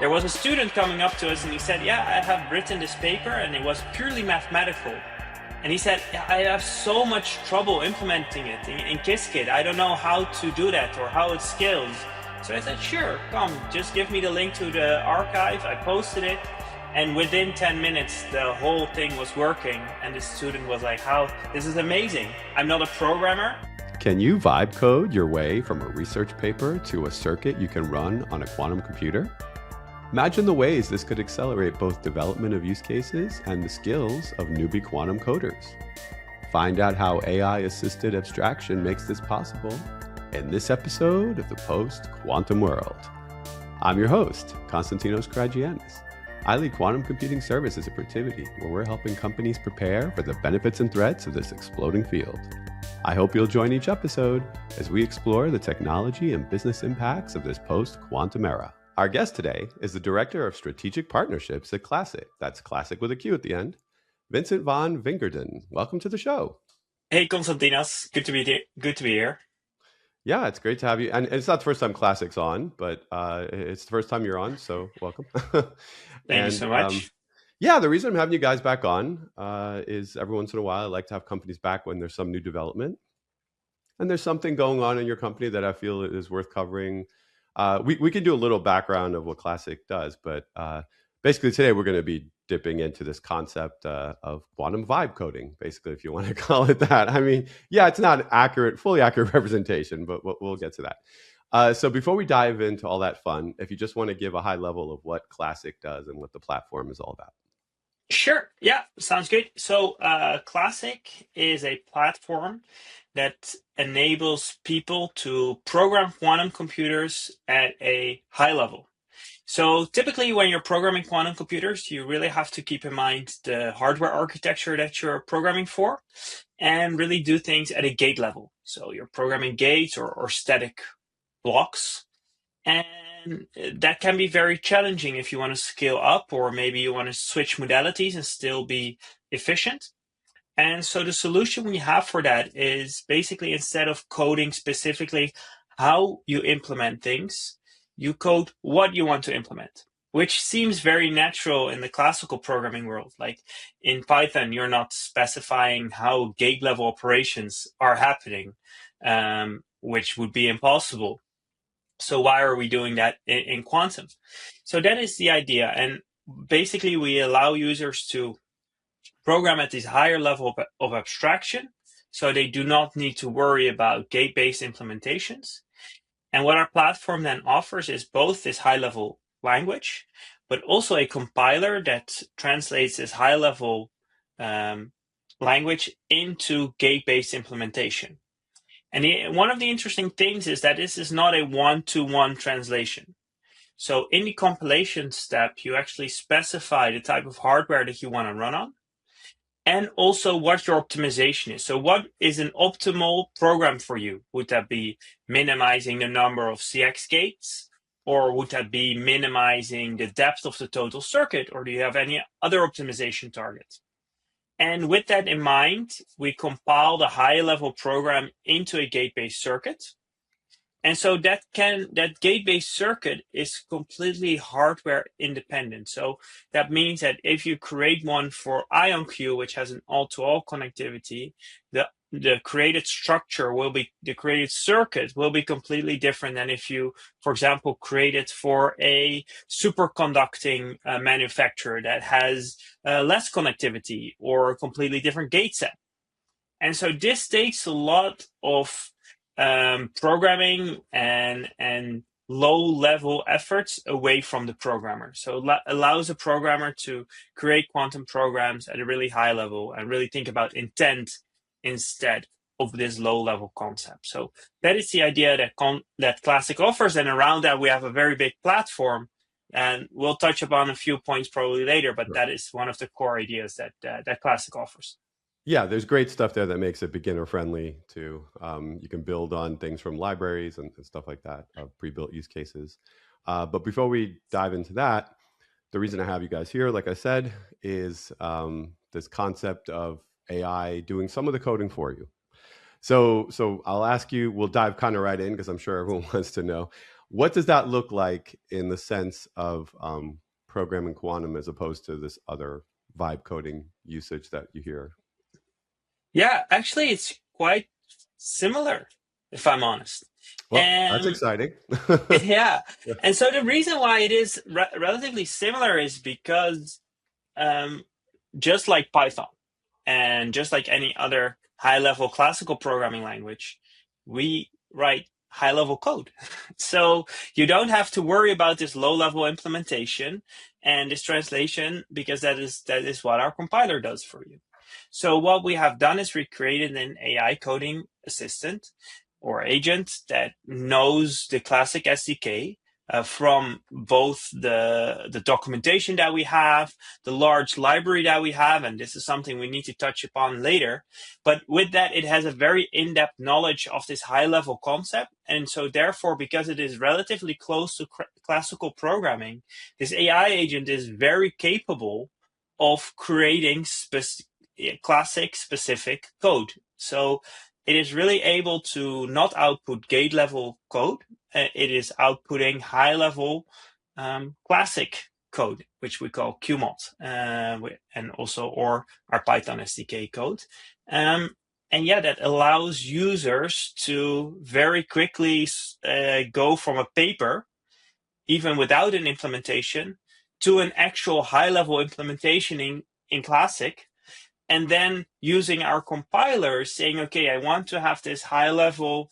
there was a student coming up to us and he said, yeah, I have written this paper and it was purely mathematical. And he said, yeah, I have so much trouble implementing it in Qiskit. I don't know how to do that or how it scales. So I said, sure, come, just give me the link to the archive. I posted it. And within 10 minutes, the whole thing was working. And the student was like, this is amazing. I'm not a programmer. Can you vibe code your way from a research paper to a circuit you can run on a quantum computer? Imagine the ways this could accelerate both development of use cases and the skills of newbie quantum coders. Find out how AI-assisted abstraction makes this possible in this episode of the Post-Quantum World. I'm your host, Konstantinos Karagiannis. I lead quantum computing services at Protiviti, where we're helping companies prepare for the benefits and threats of this exploding field. I hope you'll join each episode as we explore the technology and business impacts of this post-quantum era. Our guest today is the Director of Strategic Partnerships at Classiq. That's Classiq with a Q at the end. Vincent van Wingerden. Welcome to the show. Hey, Konstantinos. Good to be here. Yeah, it's great to have you. And it's not the first time Classiq's on, but it's the first time you're on, so welcome. Thank you so much. Yeah, the reason I'm having you guys back on is every once in a while I like to have companies back when there's some new development. And there's something going on in your company that I feel is worth covering. We can do a little background of what Classiq does, but basically today we're going to be dipping into this concept of quantum vibe coding, basically, if you want to call it that. I mean, yeah, it's not fully accurate representation, but we'll get to that. So before we dive into all that fun, if you just want to give a high level of what Classiq does and what the platform is all about. Sure. Yeah, sounds good. So Classiq is a platform that enables people to program quantum computers at a high level. So typically when you're programming quantum computers, you really have to keep in mind the hardware architecture that you're programming for and really do things at a gate level. So you're programming gates or static blocks. And that can be very challenging if you want to scale up, or maybe you want to switch modalities and still be efficient. And so the solution we have for that is basically, instead of coding specifically how you implement things, you code what you want to implement, which seems very natural in the classical programming world. Like in Python, you're not specifying how gate level operations are happening, which would be impossible. So why are we doing that in quantum? So that is the idea. And basically, we allow users to program at this higher level of abstraction, so they do not need to worry about gate-based implementations. And what our platform then offers is both this high-level language, but also a compiler that translates this high-level language into gate-based implementation. And one of the interesting things is that this is not a one-to-one translation. So in the compilation step, you actually specify the type of hardware that you want to run on, and also what your optimization is. So what is an optimal program for you? Would that be minimizing the number of CX gates? Or would that be minimizing the depth of the total circuit? Or do you have any other optimization targets? And with that in mind, we compile the high-level program into a gate-based circuit. And so that gate-based circuit is completely hardware independent. So that means that if you create one for IonQ, which has an all-to-all connectivity, the created the created circuit will be completely different than if you, for example, create it for a superconducting manufacturer that has less connectivity or a completely different gate set. And so this takes a lot of programming and low-level efforts away from the programmer. So it allows a programmer to create quantum programs at a really high level and really think about intent instead of this low-level concept. So that is the idea that Classiq offers, and around that we have a very big platform, and we'll touch upon a few points probably later, but that is one of the core ideas that Classiq offers. Yeah, there's great stuff there that makes it beginner friendly too. You can build on things from libraries and stuff like that, pre-built use cases. But before we dive into that, the reason I have you guys here, like I said, is this concept of AI doing some of the coding for you. So I'll ask you, we'll dive kind of right in because I'm sure everyone wants to know, What does that look like in the sense of programming quantum as opposed to this other vibe coding usage that you hear? Yeah, actually, it's quite similar, if I'm honest. Well, that's And exciting. yeah, and so the reason why it is relatively similar is because um, just like Python and just like any other high-level classical programming language, we write high-level code. So you don't have to worry about this low-level implementation and this translation because that is what our compiler does for you. So what we have done is we created an AI coding assistant or agent that knows the Classiq SDK from both the documentation that we have, the large library that we have, and this is something we need to touch upon later. But with that, it has a very in-depth knowledge of this high-level concept. And so therefore, because it is relatively close to classical programming, this AI agent is very capable of creating Classiq specific code. So it is really able to not output gate level code. It is outputting high level Classiq code, which we call QMod, and also or our Python SDK code. And yeah, that allows users to very quickly go from a paper, even without an implementation, to an actual high level implementation in Classiq, and then using our compiler saying, okay, I want to have this high level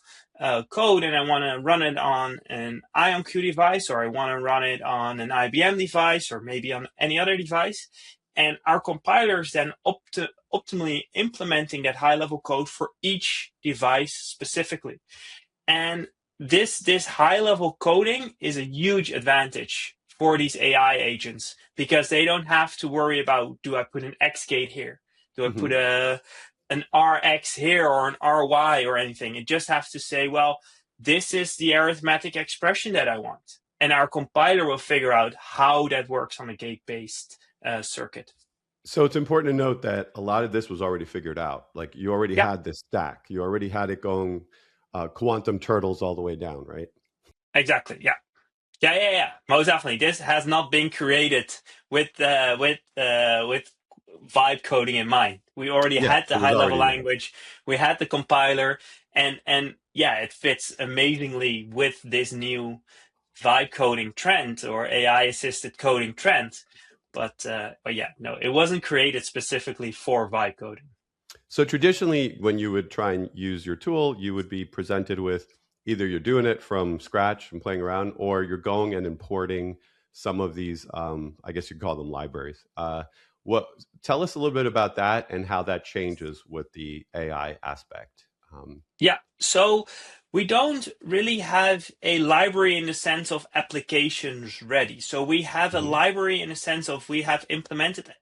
code and I want to run it on an IonQ device, or I want to run it on an IBM device, or maybe on any other device. And our compiler is then optimally implementing that high level code for each device specifically. And this high level coding is a huge advantage for these AI agents because they don't have to worry about, do I put an X gate here? Do I put an RX here or an RY or anything? It just has to say, well, this is the arithmetic expression that I want. And our compiler will figure out how that works on a gate-based circuit. So it's important to note that a lot of this was already figured out. Like you already Yeah, had this stack. You already had it going quantum turtles all the way down, right? exactly. Yeah. Yeah. Most definitely. This has not been created with vibe coding in mind. We already Yeah, had the it was high level already there. language. We had the compiler, and yeah, it fits amazingly with this new vibe coding trend or AI assisted coding trend. But yeah, no, it wasn't created specifically for vibe coding. So traditionally, when you would try and use your tool, you would be presented with either you're doing it from scratch and playing around, or you're going and importing some of these, I guess you'd call them libraries. What Tell us a little bit about that and how that changes with the AI aspect. Yeah, so we don't really have a library in the sense of applications ready. So we have a Mhm. library in the sense of we have implemented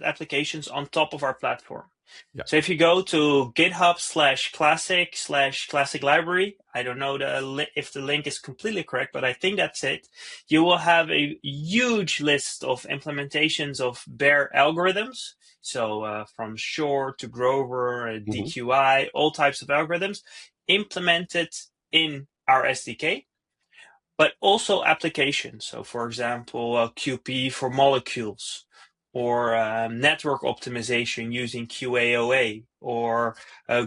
applications on top of our platform. Yeah. So if you go to GitHub/Classiq/Classiq library, I don't know if the link is completely correct, but I think that's it. You will have a huge list of implementations of bare algorithms. So from Shor to Grover, Hmm. DQI, all types of algorithms implemented in our SDK, but also applications. So for example, QP for molecules, or network optimization using QAOA, or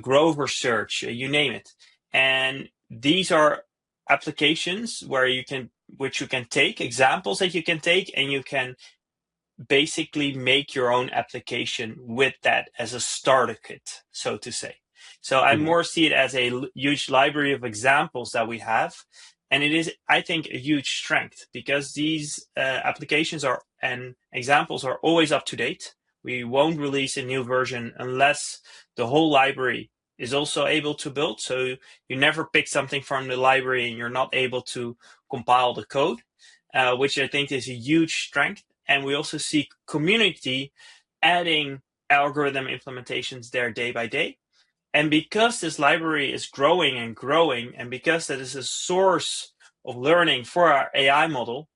Grover search, you name it. And these are applications which you can take, examples that you can take, and you can basically make your own application with that as a starter kit, so to say. So I Hmm. more see it as a huge library of examples that we have. And it is, I think, a huge strength because these applications are and examples are always up to date. We won't release a new version unless the whole library is also able to build. So you never pick something from the library and you're not able to compile the code, which I think is a huge strength. And we also see community adding algorithm implementations there day by day. And because this library is growing and growing, and because that is a source of learning for our AI model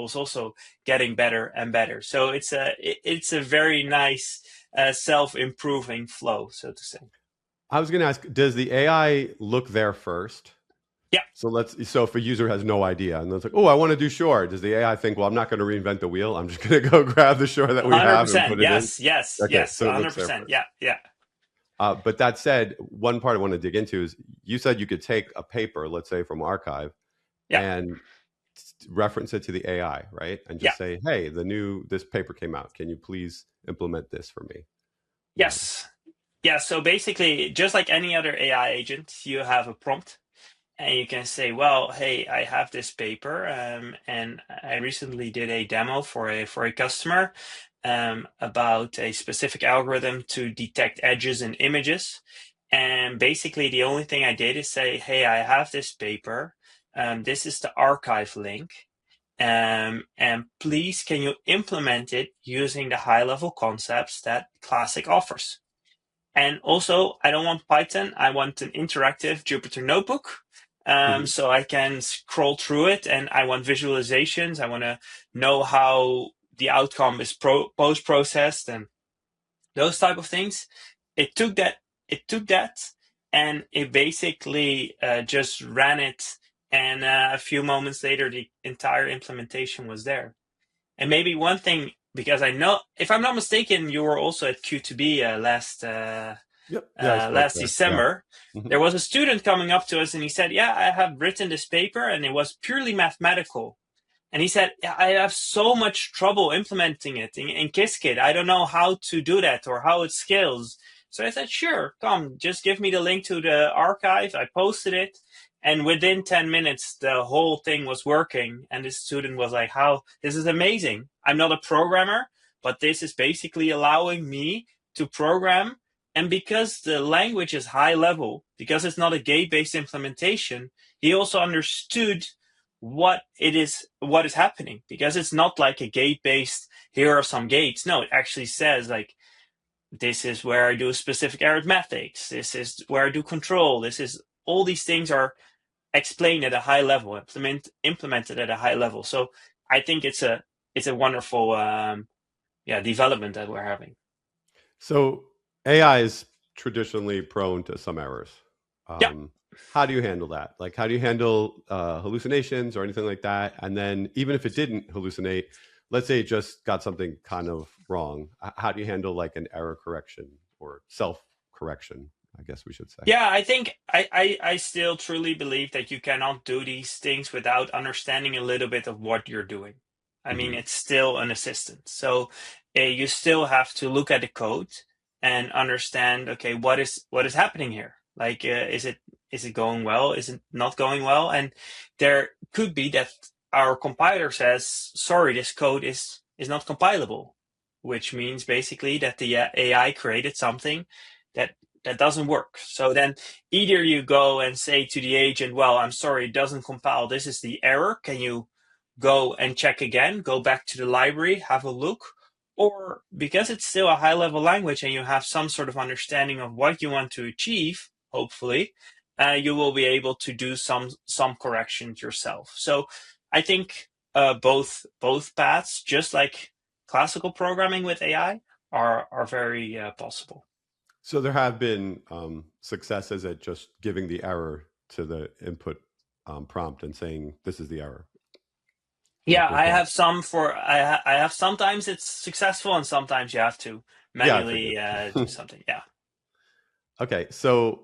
is also getting better and better. So it's a very nice self-improving flow, so to say. I was going to ask, does the AI look there first? Yeah, So if a user has no idea and it's like, oh, I want to do shore, does the AI think, well, I'm not going to reinvent the wheel. I'm just going to go grab the shore that we have and 100%. put it in? Yes, yes, Okay, yes, so it looks there 100%. first. Yeah, yeah, But that said, one part I want to dig into is you said you could take a paper, let's say from arXiv, yeah, and reference it to the AI, right? And yeah. just say, hey, this paper came out. Can you please implement this for me? Uh, Yes. Yeah, so basically, just like any other AI agent, you have a prompt and you can say, well, hey, I have this paper, and I recently did a demo for a customer about a specific algorithm to detect edges in images. And basically, the only thing I did is say, hey, I have this paper. This is the arXiv link. And please, can you implement it using the high-level concepts that Classiq offers? And also, I don't want Python. I want an interactive Jupyter notebook. mhm. So I can scroll through it, and I want visualizations. I want to know how the outcome is post-processed and those type of things. It took that, it took that, and it basically just ran it. And a few moments later, the entire implementation was there. And maybe one thing, because I know, if I'm not mistaken, you were also at Q2B Yep. Yeah, I spoke last there. Yeah. December. Mhm. There was a student coming up to us and he said, yeah, I have written this paper and it was purely mathematical. And he said, yeah, I have so much trouble implementing it in Qiskit. I don't know how to do that or how it scales. So I said, sure, come, just give me the link to the archive. I posted it. And within 10 minutes, the whole thing was working. And the student was like, how, this is amazing. I'm not a programmer, but this is basically allowing me to program. And because the language is high level, because it's not a gate-based implementation, he also understood what is happening, because it's not like a gate based, here are some gates. No, it actually says like, this is where I do specific arithmetics, this is where I do control, this is, all these things are explained at a high level, implemented at a high level. So I think it's a wonderful development that we're having. So AI is traditionally prone to some errors. Yeah. Um, how do you handle that? Like, how do you handle hallucinations or anything like that? And then, even if it didn't hallucinate, let's say it just got something kind of wrong. How do you handle like an error correction or self correction? I guess we should say. Yeah, I think I still truly believe that you cannot do these things without understanding a little bit of what you're doing. I mean, Hmm. it's still an assistant. So you still have to look at the code and understand, okay, what is happening here? Like, is it going well? Is it not going well? And there could be that our compiler says, sorry, this code is not compilable, which means basically that the AI created something that doesn't work. So then either you go and say to the agent, well, I'm sorry, it doesn't compile. This is the error. Can you go and check again? Go back to the library, have a look. Or because it's still a high level language and you have some sort of understanding of what you want to achieve, hopefully, you will be able to do some corrections yourself. So I think both paths, just like classical programming with AI, are very possible. So there have been successes at just giving the error to the input prompt and saying this is the error. Yeah, Like with I that. have some for I have sometimes it's successful and sometimes you have to Yeah, I figured. manually do something. Yeah. Okay, so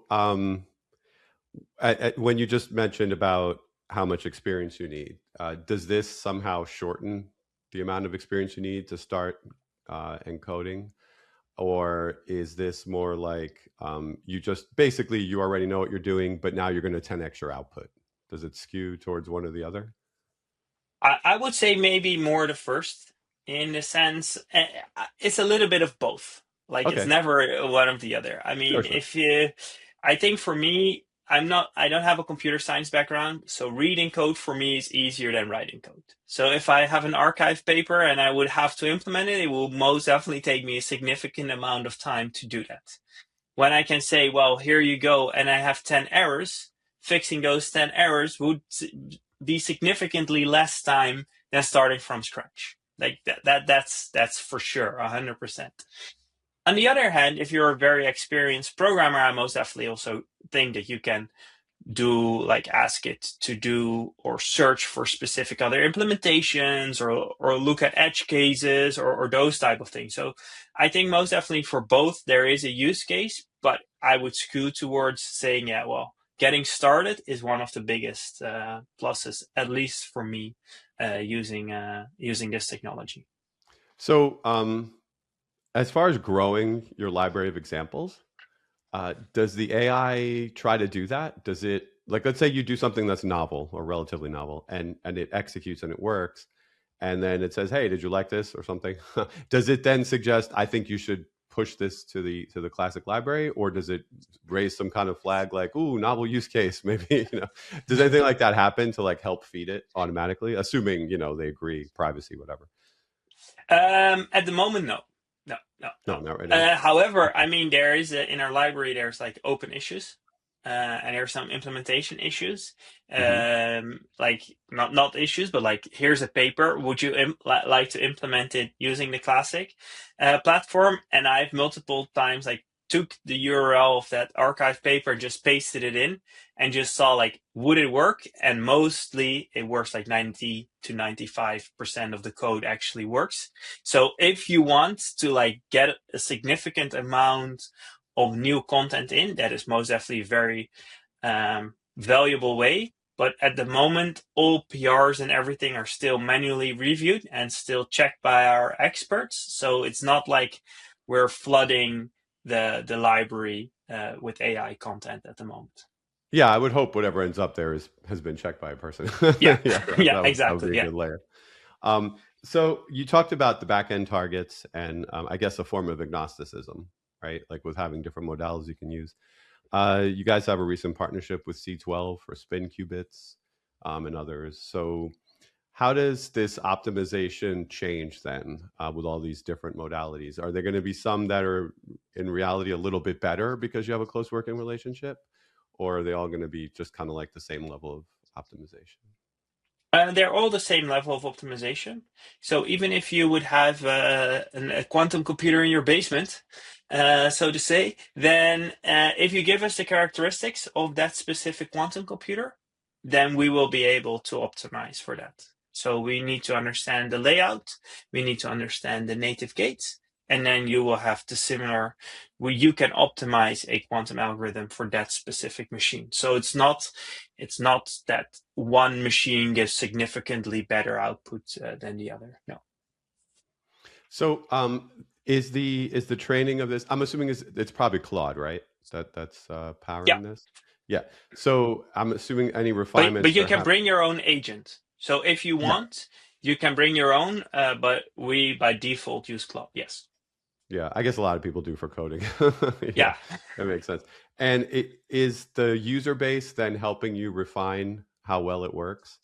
when you just mentioned about how much experience you need, does this somehow shorten the amount of experience you need to start encoding, or is this more like you just basically you already know what you're doing, but now you're going to 10x your output? Does it skew towards one or the other? I would say maybe more the first, in the sense it's a little bit of both. Like, it's Okay, never one of the other. I sure, mean, sure. if you, I think for me, I don't have a computer science background, so reading code for me is easier than writing code. So if I have an archive paper and I would have to implement it, it will most definitely take me a significant amount of time to do that. When I can say, well, here you go, and I have 10 errors, fixing those 10 errors would be significantly less time than starting from scratch. Like that's for sure, 100%. On the other hand, if you're a very experienced programmer, I most definitely also think that you can do like ask it to do or search for specific other implementations or look at edge cases or those type of things. So I think most definitely for both there is a use case, but I would skew towards saying, yeah, well, getting started is one of the biggest pluses, at least for me, using this technology. So, as far as growing your library of examples, does the AI try to do that? Does it, like, let's say you do something that's novel or relatively novel, and it executes and it works, and then it says, "Hey, did you like this?" or something? Does it then suggest, "I think you should push this to the Classiq library," or does it raise some kind of flag like, "Ooh, novel use case"? Maybe, does anything like that happen to like help feed it automatically, assuming they agree, privacy, whatever? At the moment, no, no, no, No, no. not right now. However, Okay. I mean, there is in our library there's like open issues, and there's some implementation issues, Hmm. like not issues, but like here's a paper. Would you like to implement it using the Classiq platform? And I've multiple times like took the URL of that archive paper, just pasted it in, and just saw like would it work? And mostly it works like 90 to 95% of the code actually works. So if you want to like get a significant amount of new content in, that is most definitely a very valuable way. But at the moment, all PRs and everything are still manually reviewed and still checked by our experts. So it's not like we're flooding the library with AI content at the moment. Yeah, I would hope whatever ends up there has been checked by a person. Yeah, Yeah, yeah, that would exactly. be a Yeah. good layer. So you talked about the back end targets and I guess a form of agnosticism, right? Like with having different modalities you can use. You guys have a recent partnership with C12 for spin qubits and others. So how does this optimization change then with all these different modalities? Are there going to be some that are in reality a little bit better because you have a close working relationship? Or are they all going to be just kind of like the same level of optimization? They're all the same level of optimization. So even if you would have a quantum computer in your basement, so to say, then if you give us the characteristics of that specific quantum computer, then we will be able to optimize for that. So we need to understand the layout, we need to understand the native gates, and then you will have the similar, where you can optimize a quantum algorithm for that specific machine. So it's not that one machine gives significantly better output than the other. No. So is the training of this? I'm assuming it's probably Claude, right? That's Yeah, powering this. Yeah. So I'm assuming any but refinements you are can happening. bring your own agent. So if you Yeah. want, you can bring your own. But we by default use Claude. Yes. Yeah. I guess a lot of people do for coding. Yeah, Yeah. that makes sense. And is the user base then helping you refine how well it works?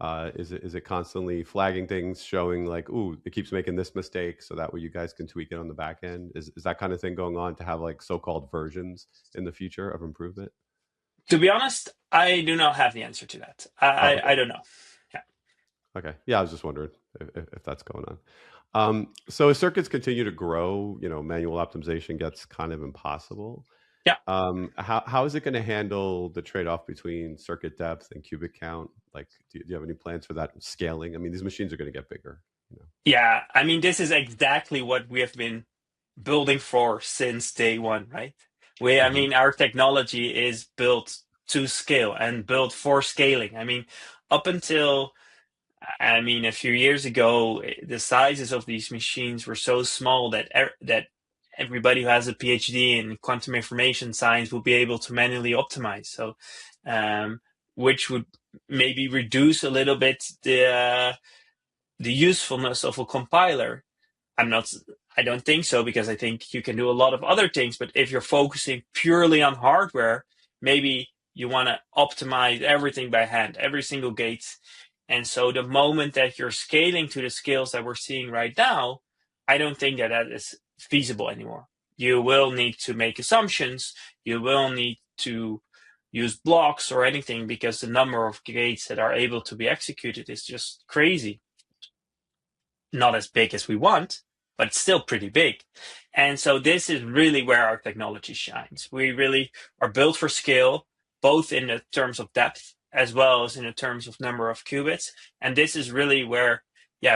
Is it constantly flagging things, showing like, ooh, it keeps making this mistake, so that way you guys can tweak it on the back end? Is that kind of thing going on to have like so-called versions in the future of improvement? To be honest, I do not have the answer to that. I Oh, I, okay. I don't know. Yeah. Okay. Yeah, I was just wondering if that's going on. So as circuits continue to grow, manual optimization gets kind of impossible. Yeah. How is it going to handle the trade-off between circuit depth and qubit count? Like, do you have any plans for that scaling? I mean, these machines are going to get bigger. Yeah. I mean, this is exactly what we have been building for since day one, right? I Hmm. mean, our technology is built to scale and built for scaling. I mean, up until, a few years ago, the sizes of these machines were so small that everybody who has a PhD in quantum information science will be able to manually optimize. So, um, which would maybe reduce a little bit the usefulness of a compiler. I'm not. I don't think so because I think you can do a lot of other things. But if you're focusing purely on hardware, maybe you want to optimize everything by hand, every single gate. And so the moment that you're scaling to the scales that we're seeing right now, I don't think that that is feasible anymore. You will need to make assumptions. You will need to use blocks or anything because the number of gates that are able to be executed is just crazy. Not as big as we want, but it's still pretty big. And so this is really where our technology shines. We really are built for scale. both in the terms of depth as well as in the terms of number of qubits. And this is really where,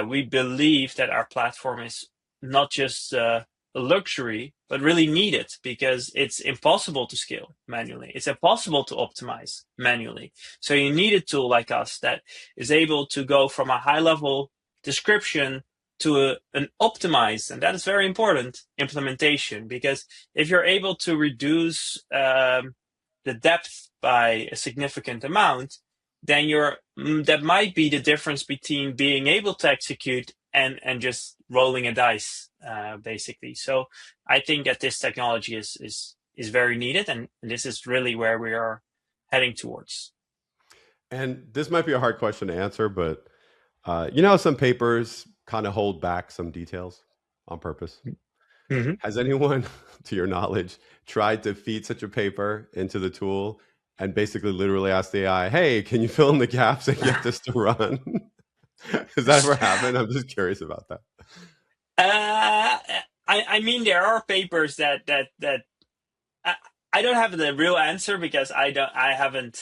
we believe that our platform is not just a luxury, but really needed, because it's impossible to scale manually. It's impossible to optimize manually. So you need a tool like us that is able to go from a high level description to an optimized, and that is very important, implementation. Because if you're able to reduce the depth by a significant amount, then that might be the difference between being able to execute and just rolling a dice, basically. So I think that this technology is very needed, and this is really where we are heading towards. And this might be a hard question to answer, but you know, some papers kind of hold back some details on purpose. Mm-hmm. Has anyone, to your knowledge, tried to feed such a paper into the tool and basically literally ask the AI, hey, can you fill in the gaps and get this to run? Has that ever happened? I'm just curious about that. I mean, there are papers that I don't have the real answer, because I haven't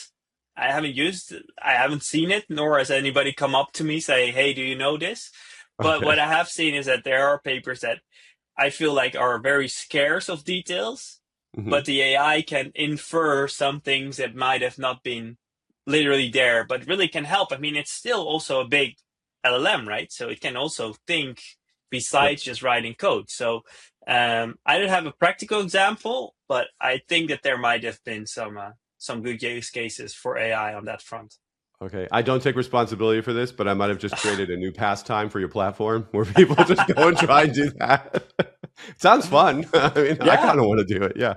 seen it, nor has anybody come up to me say, hey, do you know this? But Okay. what I have seen is that there are papers that I feel like are very scarce of details, but the AI can infer some things that might have not been literally there, but really can help. I mean, it's still also a big LLM, right? So it can also think besides just writing code. So I don't have a practical example, but I think that there might have been some good use cases for AI on that front. Okay. I don't take responsibility for this, but I might have just created a new pastime for your platform where people just go and try and do that. Sounds fun. I mean, I kind of want to do it. Yeah.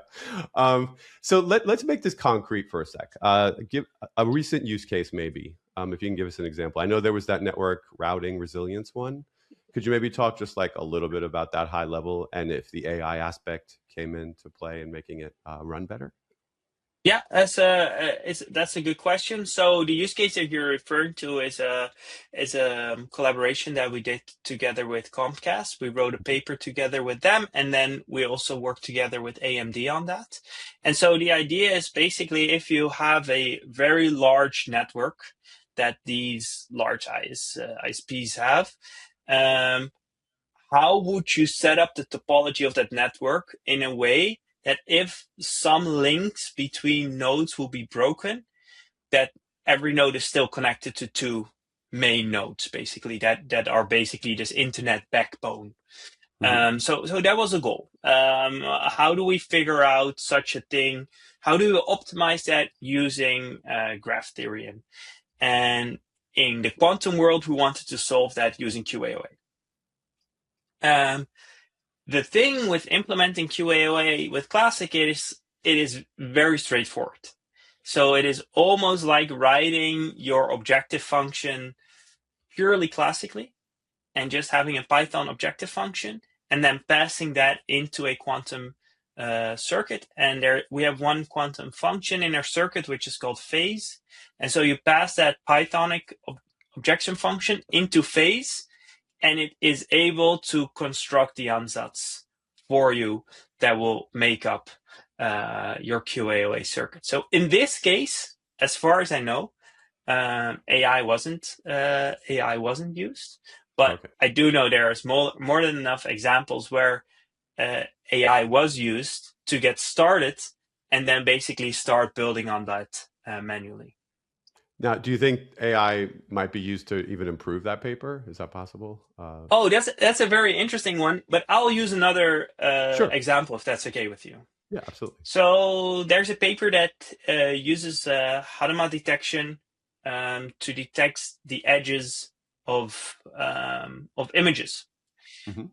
So let's make this concrete for a sec. Give a recent use case, maybe, if you can give us an example. I know there was that network routing resilience one. Could you maybe talk just like a little bit about that high level, and if the AI aspect came into play in making it run better? Yeah, that's a good question. So the use case that you're referring to is a collaboration that we did together with Comcast. We wrote a paper together with them, and then we also worked together with AMD on that. And so the idea is basically, if you have a very large network that these large ISPs have, how would you set up the topology of that network in a way that if some links between nodes will be broken, that every node is still connected to two main nodes, basically, that are basically this internet backbone. So that was a goal. How do we figure out such a thing? How do we optimize that using graph theory? And in the quantum world, we wanted to solve that using QAOA. The thing with implementing QAOA with Classiq it is very straightforward. So it is almost like writing your objective function purely classically and just having a Python objective function and then passing that into a quantum circuit. And there we have one quantum function in our circuit, which is called phase. And so you pass that Pythonic objection function into phase, and it is able to construct the ansatz for you that will make up your QAOA circuit. So in this case, as far as I know, AI wasn't used, but I do know there is more than enough examples where AI was used to get started, and then basically start building on that manually. Now, do you think AI might be used to even improve that paper? Is that possible? Oh, that's a very interesting one, but I'll use another Sure. example if that's okay with you. Yeah, absolutely. So there's a paper that uses Hadamard detection to detect the edges of images.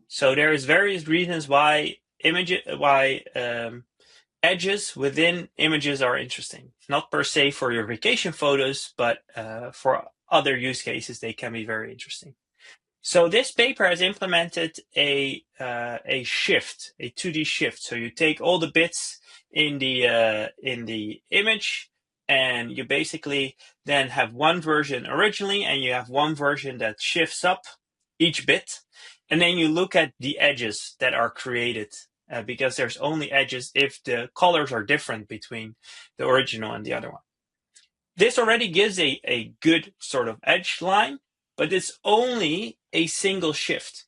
So there is various reasons why edges within images are interesting. Not per se for your vacation photos, but for other use cases, they can be very interesting. So this paper has implemented a shift, a 2D shift. So you take all the bits in the image, and you basically then have one version originally, and you have one version that shifts up each bit, and then you look at the edges that are created because there's only edges if the colors are different between the original and the other one. This already gives a good sort of edge line, but it's only a single shift.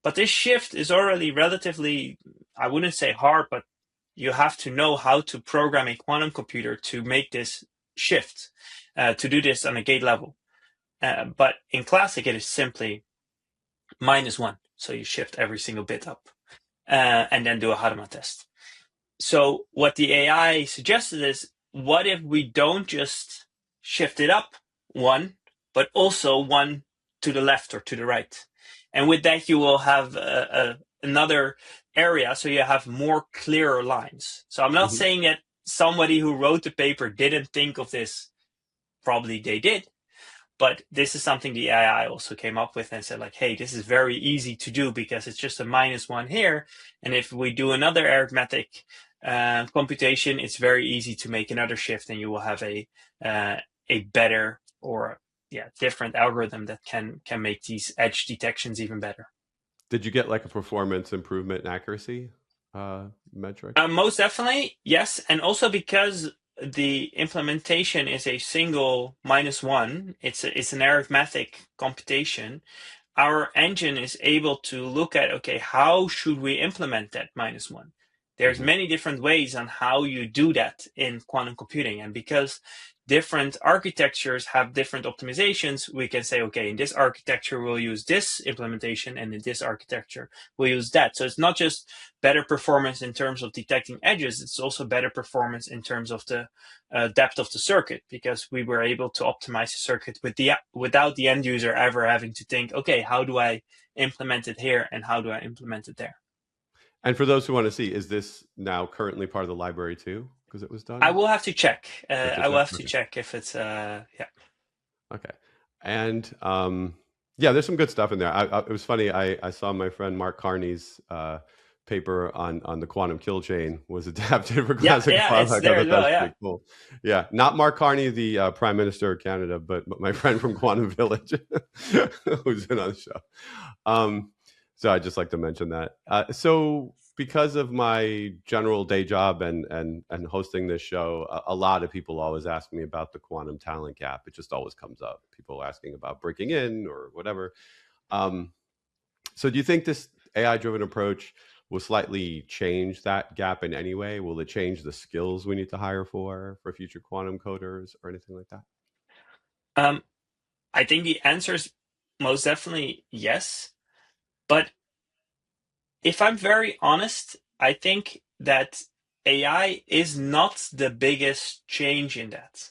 But this shift is already relatively, I wouldn't say hard, but you have to know how to program a quantum computer to make this shift, to do this on a gate level. But in Classiq, it is simply -1. So you shift every single bit up and then do a Hadamard test. So what the AI suggested is, what if we don't just shift it up 1, but also 1 to the left or to the right? And with that, you will have another area, so you have more clearer lines. So I'm not saying that somebody who wrote the paper didn't think of this. Probably they did. But this is something the AI also came up with and said, like, hey, this is very easy to do because it's just a -1 here. And if we do another arithmetic computation, it's very easy to make another shift, and you will have a better or different algorithm that can make these edge detections even better. Did you get like a performance improvement in accuracy metric? Most definitely, yes. And also because the implementation is a single -1, it's an arithmetic computation. Our engine is able to look at, okay, how should we implement that -1? There's many different ways on how you do that in quantum computing. And because different architectures have different optimizations, we can say, okay, in this architecture, we'll use this implementation, and in this architecture, we'll use that. So it's not just better performance in terms of detecting edges, it's also better performance in terms of the depth of the circuit, because we were able to optimize the circuit without the end user ever having to think, okay, how do I implement it here and how do I implement it there? And for those who want to see, is this now currently part of the library too? Because it was done? I will have to check. I will have to check if it's, yeah. Okay. And there's some good stuff in there. It was funny. I saw my friend Mark Carney's paper on the quantum kill chain was adapted for Classiq. Yeah, it's there as well, yeah. Cool. Yeah, not Mark Carney, the Prime Minister of Canada, but my friend from Quantum Village who's in on the show. So I just like to mention that. So because of my general day job and hosting this show, a lot of people always ask me about the quantum talent gap. It just always comes up. People asking about breaking in or whatever. So do you think this AI-driven approach will slightly change that gap in any way? Will it change the skills we need to hire for future quantum coders or anything like that? I think the answer is most definitely yes. But if I'm very honest, I think that AI is not the biggest change in that.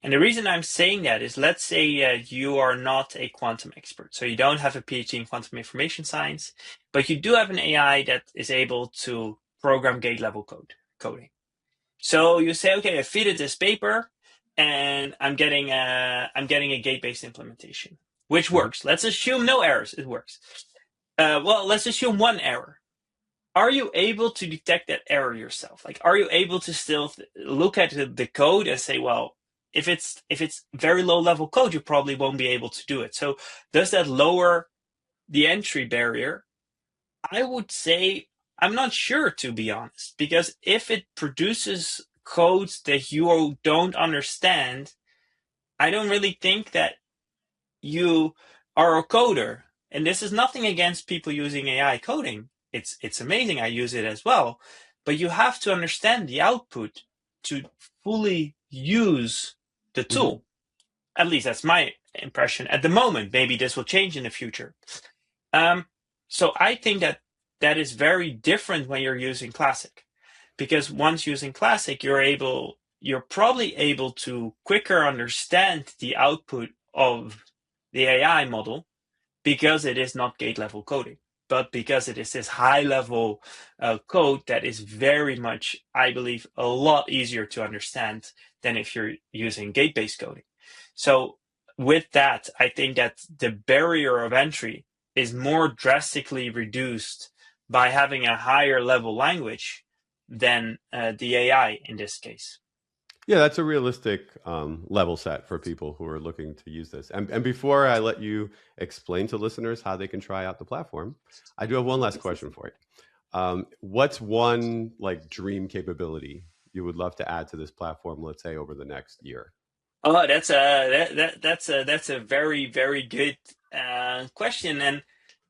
And the reason I'm saying that is, let's say you are not a quantum expert. So you don't have a PhD in quantum information science, but you do have an AI that is able to program gate level coding. So you say, okay, I feed it this paper and I'm getting a gate-based implementation, which works. Let's assume no errors. It works. Well, let's assume one error. Are you able to detect that error yourself? Like, are you able to still look at the code and say, well, if it's very low level code, you probably won't be able to do it. So does that lower the entry barrier? I would say I'm not sure, to be honest, because if it produces codes that you don't understand, I don't really think that you are a coder. And this is nothing against people using AI coding. It's amazing. I use it as well. But you have to understand the output to fully use the tool. At least that's my impression at the moment. Maybe this will change in the future. So I think that is very different when you're using Classiq, because once using Classiq, you're probably able to quicker understand the output of the AI model, because it is not gate level coding, but because it is this high level code that is very much, I believe, a lot easier to understand than if you're using gate-based coding. So with that, I think that the barrier of entry is more drastically reduced by having a higher level language than the AI in this case. Yeah, that's a realistic level set for people who are looking to use this. And before I let you explain to listeners how they can try out the platform, I do have one last question for you. What's one like dream capability you would love to add to this platform, let's say over the next year? Oh, that's a very, very good question, and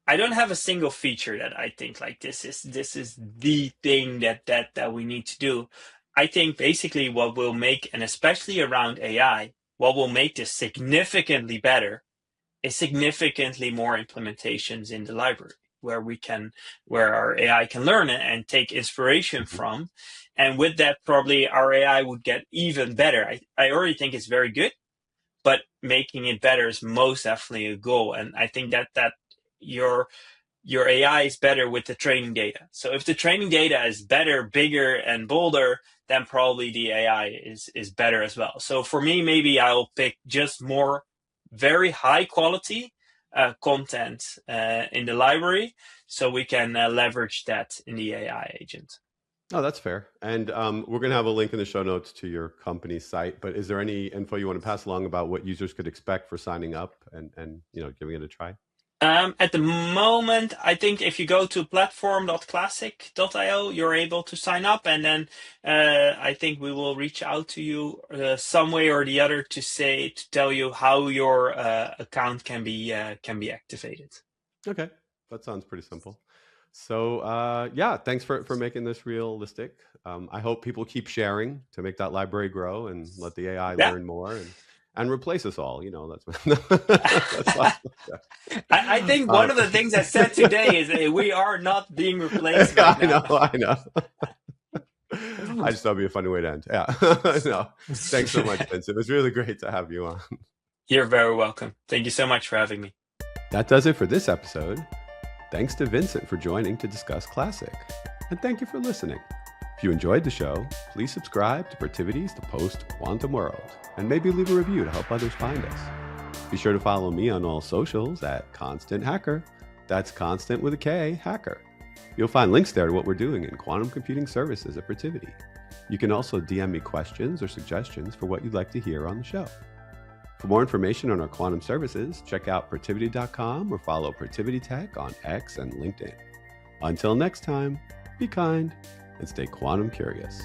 I don't have a single feature that I think like this is the thing that we need to do. I think basically what will make, and especially around AI, what will make this significantly better is significantly more implementations in the library where our AI can learn and take inspiration Mhm. from. And with that, probably our AI would get even better. I already think it's very good, but making it better is most definitely a goal. And I think that your your AI is better with the training data. So if the training data is better, bigger, and bolder, then probably the AI is better as well. So for me, maybe I'll pick just more very high quality content in the library, so we can leverage that in the AI agent. Oh, that's fair. And we're going to have a link in the show notes to your company's site. But is there any info you want to pass along about what users could expect for signing up and giving it a try? At the moment, I think if you go to platform.classiq.io, you're able to sign up, and then I think we will reach out to you some way or the other to tell you how your account can be activated. Okay, that sounds pretty simple. So yeah, thanks for making this realistic. I hope people keep sharing to make that library grow and let the AI Yeah. learn more and replace us all. That's I think one of the things I said today is that we are not being replaced right I now. know, I know. I just thought it'd be a funny way to end. Yeah. No, thanks so much, Vince. It was really great to have you on. You're very welcome. Thank you so much for having me. That does it for this episode. Thanks to Vincent for joining to discuss Classiq. And thank you for listening. If you enjoyed the show, please subscribe to Protivity's The Post Quantum World, and maybe leave a review to help others find us. Be sure to follow me on all socials at Constant Hacker. That's Constant with a K, Hacker. You'll find links there to what we're doing in quantum computing services at Protivity. You can also DM me questions or suggestions for what you'd like to hear on the show. For more information on our quantum services, check out Protivity.com or follow Protivity Tech on X and LinkedIn. Until next time, be kind and stay quantum curious.